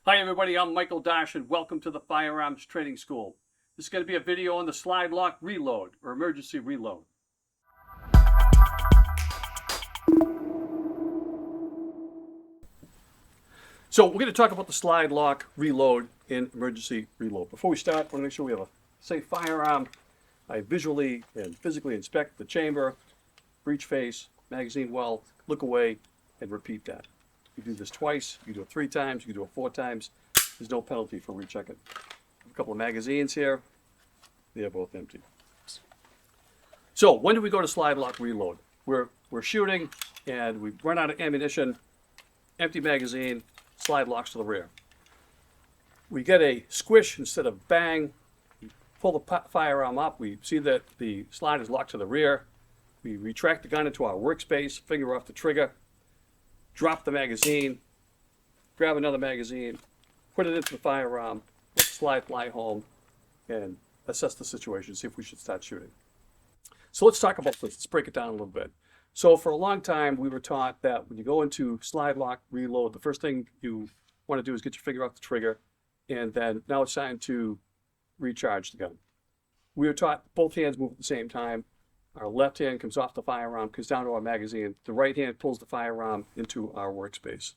Hi everybody, I'm Michael Darche and welcome to the Firearms Training School. This is going to be a video on the slide lock reload or emergency reload. So we're going to talk about the slide lock reload and emergency reload. Before we start, I want to make sure we have a safe firearm. I visually and physically inspect the chamber, breech face, magazine well, look away, and repeat that. You do this twice, you do it 3 times, you can do it 4 times. There's no penalty for rechecking. A couple of magazines here. They're both empty. So when do we go to slide lock reload? We're shooting and we run out of ammunition, empty magazine, slide locks to the rear. We get a squish instead of bang. We pull the firearm up. We see that the slide is locked to the rear. We retract the gun into our workspace, finger off the trigger, drop the magazine, grab another magazine, put it into the firearm, let the slide fly home, and assess the situation, see if we should start shooting. So let's talk about this. Let's break it down a little bit. So for a long time, we were taught that when you go into slide lock reload, the first thing you want to do is get your finger off the trigger, and then now it's time to recharge the gun. We were taught both hands move at the same time. Our left hand comes off the firearm, comes down to our magazine. The right hand pulls the firearm into our workspace.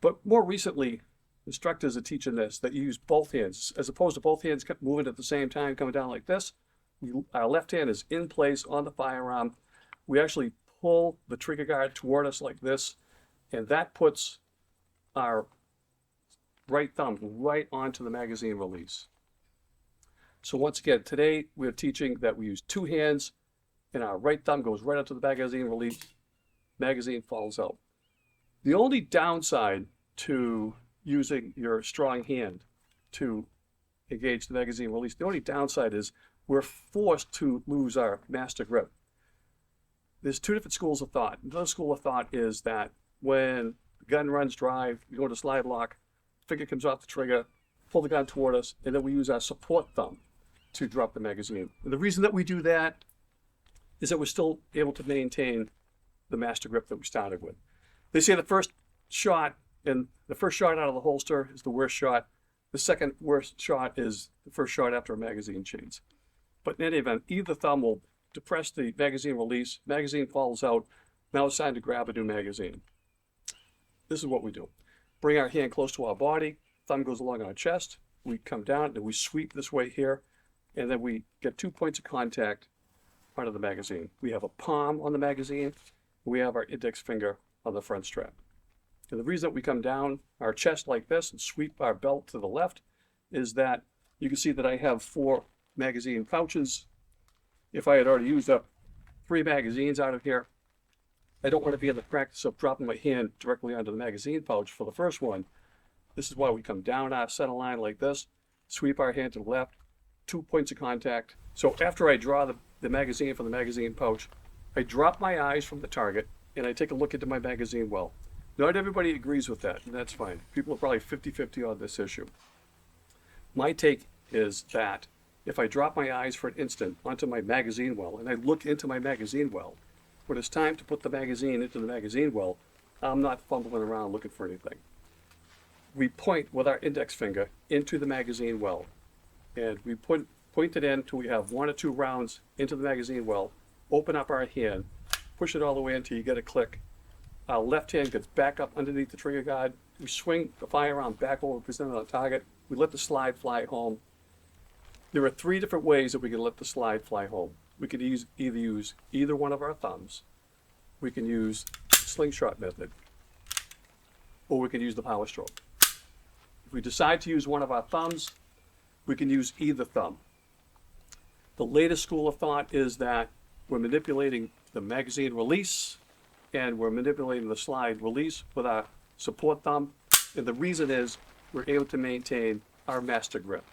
But more recently, instructors are teaching this, that you use both hands. As opposed to both hands moving at the same time, coming down like this, our left hand is in place on the firearm. We actually pull the trigger guard toward us like this, and that puts our right thumb right onto the magazine release. So once again, today we're teaching that we use 2 hands, and our right thumb goes right up to the magazine release, magazine falls out. The only downside to using your strong hand to engage the magazine release, the only downside is we're forced to lose our master grip. There's 2 different schools of thought. Another school of thought is that when the gun runs dry, we go to slide lock, finger comes off the trigger, pull the gun toward us, and then we use our support thumb to drop the magazine. And the reason that we do that is that we're still able to maintain the master grip that we started with. They say the first shot out of the holster is the worst shot. The second worst shot is the first shot after a magazine change. But in any event, either thumb will depress the magazine release, magazine falls out, now it's time to grab a new magazine. This is what we do. Bring our hand close to our body, thumb goes along our chest, we come down and we sweep this way here, and then we get 2 points of contact out of the magazine. We have a palm on the magazine, we have our index finger on the front strap. And the reason that we come down our chest like this and sweep our belt to the left is that you can see that I have 4 magazine pouches. If I had already used up 3 magazines out of here, I don't want to be in the practice of dropping my hand directly onto the magazine pouch for the first one. This is why we come down our center line like this, sweep our hand to the left, 2 points of contact. So after I draw the magazine from the magazine pouch, I drop my eyes from the target and I take a look into my magazine well. Not everybody agrees with that, and that's fine. People are probably 50-50 on this issue. My take is that if I drop my eyes for an instant onto my magazine well and I look into my magazine well, when it's time to put the magazine into the magazine well, I'm not fumbling around looking for anything. We point with our index finger into the magazine well, and we point it in until we have 1 or 2 rounds into the magazine well, open up our hand, push it all the way until you get a click. Our left hand gets back up underneath the trigger guard. We swing the firearm back over, presented on target. We let the slide fly home. There are 3 different ways that we can let the slide fly home. We could use either one of our thumbs. We can use the slingshot method, or we can use the power stroke. If we decide to use one of our thumbs, we can use either thumb. The latest school of thought is that we're manipulating the magazine release and we're manipulating the slide release with our support thumb. And the reason is we're able to maintain our master grip.